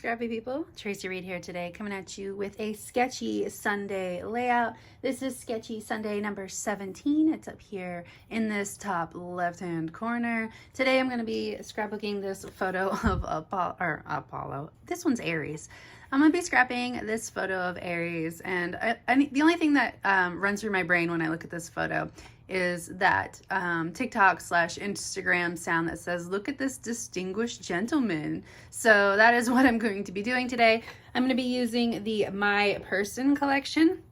scrappy people. Traci Reed here today, coming at you with a Sketchy Sunday layout. This is Sketchy Sunday number 17. It's up here in this top left-hand corner. Today I'm going to be scrapbooking this photo of Apollo. This one's Aries. I'm going to be scrapping this photo of Aries, and the only thing that runs through my brain when I look at this photo is that TikTok/Instagram sound that says, "Look at this distinguished gentleman." So that is what I'm going to be doing today. I'm going to be using the My Person collection.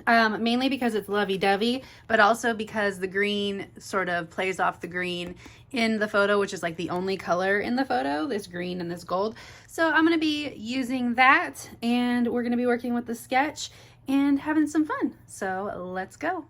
Mainly because it's lovey-dovey, but also because the green sort of plays off the green in the photo, which is like the only color in the photo, this green and this gold. So I'm going to be using that, and we're going to be working with the sketch and having some fun. So let's go.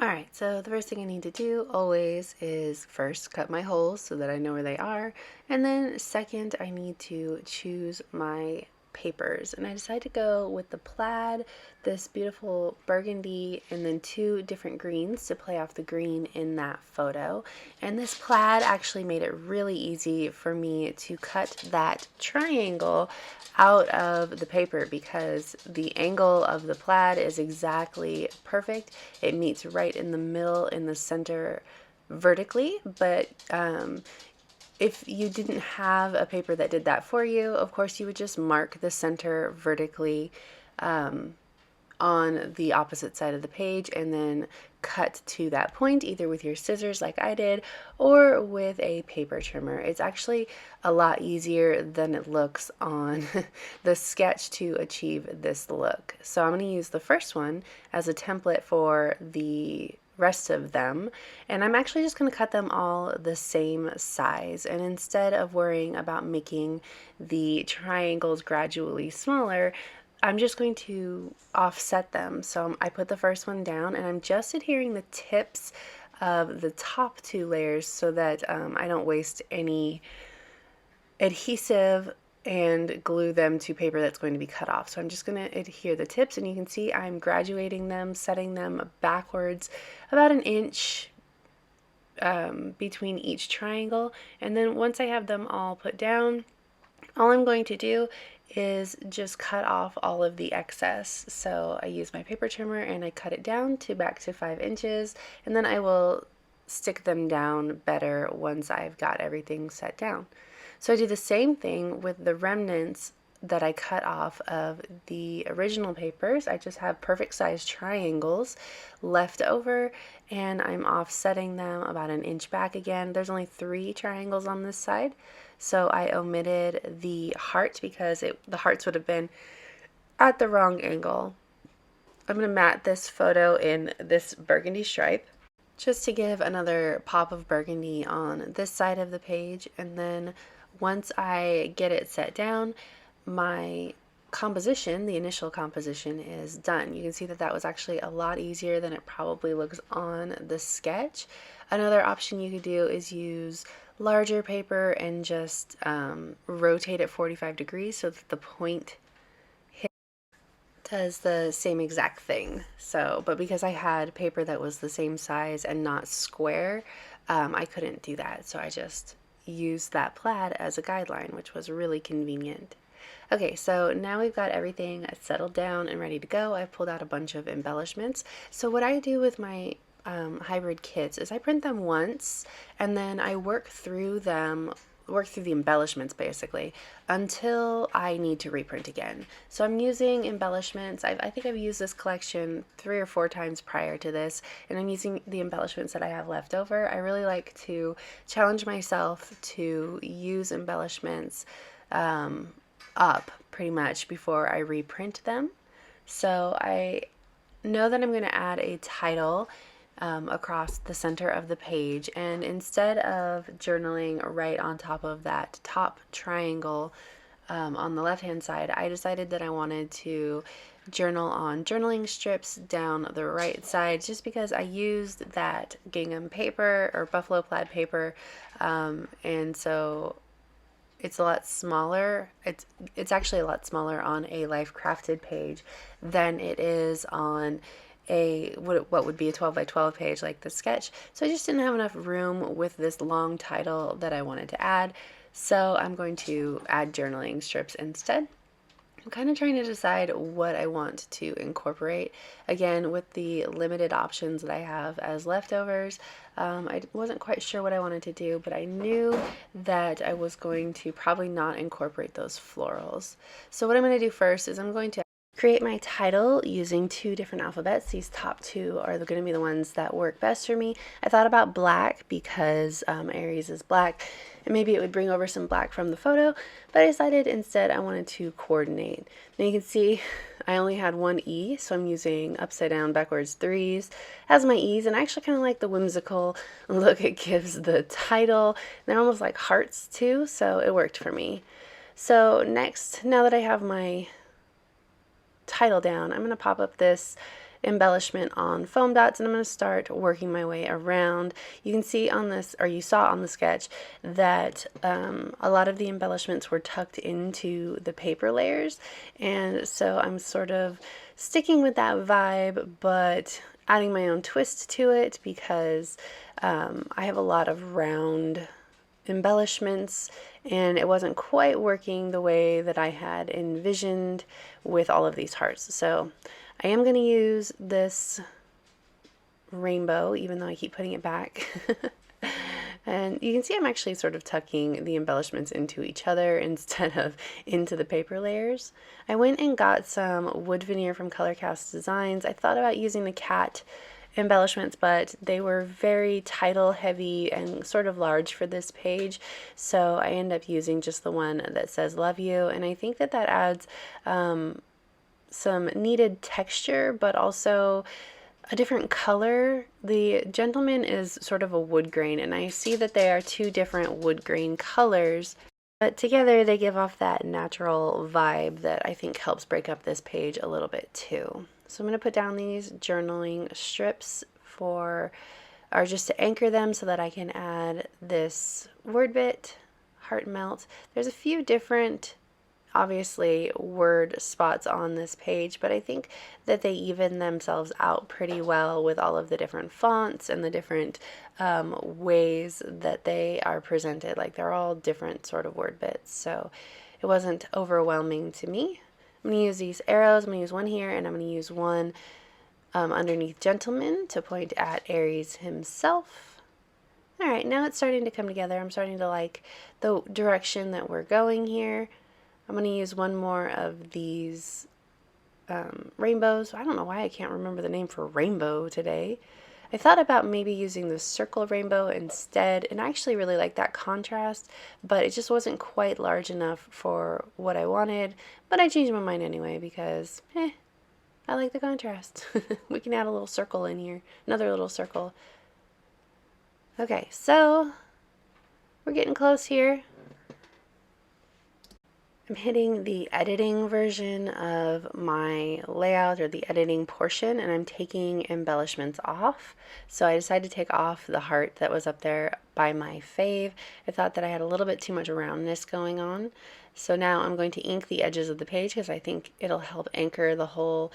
Alright, so the first thing I need to do always is first cut my holes so that I know where they are, and then second I need to choose my papers, and I decided to go with the plaid, this beautiful burgundy, and then two different greens to play off the green in that photo. And this plaid actually made it really easy for me to cut that triangle out of the paper because the angle of the plaid is exactly perfect. It meets right in the middle, in the center vertically, but if you didn't have a paper that did that for you, of course you would just mark the center vertically on the opposite side of the page and then cut to that point either with your scissors like I did or with a paper trimmer. It's actually a lot easier than it looks on the sketch to achieve this look. So I'm going to use the first one as a template for the rest of them, and I'm actually just going to cut them all the same size, and instead of worrying about making the triangles gradually smaller, I'm just going to offset them. So I put the first one down and I'm just adhering the tips of the top two layers so that I don't waste any adhesive and glue them to paper that's going to be cut off. So I'm just going to adhere the tips, and you can see I'm graduating them, setting them backwards about an inch between each triangle. And then once I have them all put down, all I'm going to do is just cut off all of the excess. So I use my paper trimmer and I cut it down to back to 5 inches, and then I will stick them down better once I've got everything set down. So I do the same thing with the remnants that I cut off of the original papers. I just have perfect sized triangles left over, and I'm offsetting them about an inch back again. There's only 3 triangles on this side, so I omitted the heart because the hearts would have been at the wrong angle. I'm going to mat this photo in this burgundy stripe just to give another pop of burgundy on this side of the page, and then once I get it set down, my composition, the initial composition, is done. You can see that that was actually a lot easier than it probably looks on the sketch. Another option you could do is use larger paper and just rotate it 45 degrees so that the point does the same exact thing. So, but because I had paper that was the same size and not square, I couldn't do that. So I just used that plaid as a guideline, which was really convenient. Okay, so now we've got everything settled down and ready to go. I've pulled out a bunch of embellishments. So what I do with my hybrid kits is I print them once and then I work through the embellishments basically until I need to reprint again. So I'm using embellishments. I think I've used this collection 3 or 4 times prior to this, and I'm using the embellishments that I have left over. I really like to challenge myself to use embellishments up pretty much before I reprint them. So I know that I'm going to add a title across the center of the page, and instead of journaling right on top of that top triangle on the left hand side, I decided that I wanted to journal on journaling strips down the right side, just because I used that gingham paper or buffalo plaid paper, and so it's a lot smaller. It's actually a lot smaller on a Life Crafted page than it is on what would be a 12 by 12 page like the sketch. So I just didn't have enough room with this long title that I wanted to add. So I'm going to add journaling strips instead. I'm kind of trying to decide what I want to incorporate. Again, with the limited options that I have as leftovers, I wasn't quite sure what I wanted to do, but I knew that I was going to probably not incorporate those florals. So what I'm going to do first is I'm going to create my title using 2 different alphabets. These top 2 are going to be the ones that work best for me. I thought about black because Aries is black, and maybe it would bring over some black from the photo, but I decided instead I wanted to coordinate. Now you can see I only had 1 E, so I'm using upside down backwards 3s as my E's, and I actually kind of like the whimsical look it gives the title. They're almost like hearts too, so it worked for me. So next, now that I have my title down, I'm going to pop up this embellishment on foam dots, and I'm going to start working my way around. You can see on this, or you saw on the sketch, that a lot of the embellishments were tucked into the paper layers, and so I'm sort of sticking with that vibe, but adding my own twist to it because I have a lot of round embellishments, and it wasn't quite working the way that I had envisioned with all of these hearts. So I am going to use this rainbow, even though I keep putting it back. And you can see I'm actually sort of tucking the embellishments into each other instead of into the paper layers. I went and got some wood veneer from Color Cast Designs. I thought about using the cat embellishments, but they were very title heavy and sort of large for this page, so I end up using just the one that says love you, and I think that that adds some needed texture, but also a different color. The gentleman is sort of a wood grain, and I see that they are 2 different wood grain colors, but together they give off that natural vibe that I think helps break up this page a little bit too. So I'm going to put down these journaling strips or just to anchor them so that I can add this word bit, heart melt. There's a few different, obviously, word spots on this page, but I think that they even themselves out pretty well with all of the different fonts and the different ways that they are presented. Like, they're all different sort of word bits, so it wasn't overwhelming to me. I'm going to use these arrows. I'm going to use one here, and I'm going to use one underneath gentleman to point at Aries himself. All right, now it's starting to come together. I'm starting to like the direction that we're going here. I'm going to use one more of these rainbows. I don't know why I can't remember the name for rainbow today. I thought about maybe using the circle rainbow instead, and I actually really like that contrast, but it just wasn't quite large enough for what I wanted, but I changed my mind anyway because, I like the contrast. We can add a little circle in here, another little circle. Okay, so we're getting close here. I'm hitting the editing version of my layout, or the editing portion, and I'm taking embellishments off. So I decided to take off the heart that was up there by my fave. I thought that I had a little bit too much roundness going on. So now I'm going to ink the edges of the page because I think it'll help anchor the whole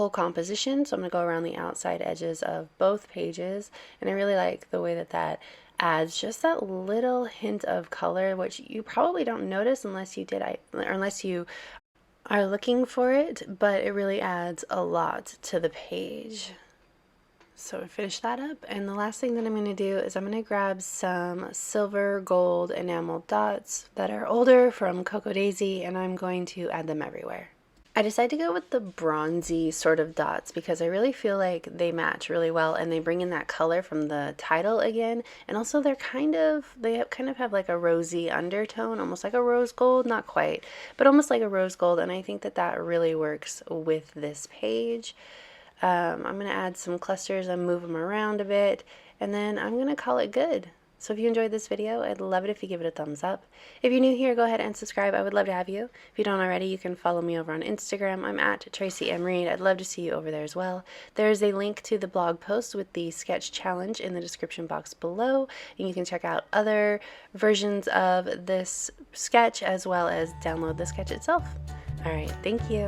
composition. So I'm going to go around the outside edges of both pages, and I really like the way that that adds just that little hint of color, which you probably don't notice unless you are looking for it, but it really adds a lot to the page. So I finish that up, and the last thing that I'm going to do is I'm going to grab some silver gold enamel dots that are older from Cocoa Daisy, and I'm going to add them everywhere. I decided to go with the bronzy sort of dots because I really feel like they match really well, and they bring in that color from the title again, and also they kind of have like a rosy undertone, almost like a rose gold, not quite, but almost like a rose gold, and I think that that really works with this page. I'm going to add some clusters and move them around a bit, and then I'm going to call it good. So if you enjoyed this video, I'd love it if you give it a thumbs up. If you're new here, go ahead and subscribe. I would love to have you. If you don't already, you can follow me over on Instagram. I'm at Traci M. Reed. I'd love to see you over there as well. There's a link to the blog post with the sketch challenge in the description box below, and you can check out other versions of this sketch as well as download the sketch itself. All right, thank you.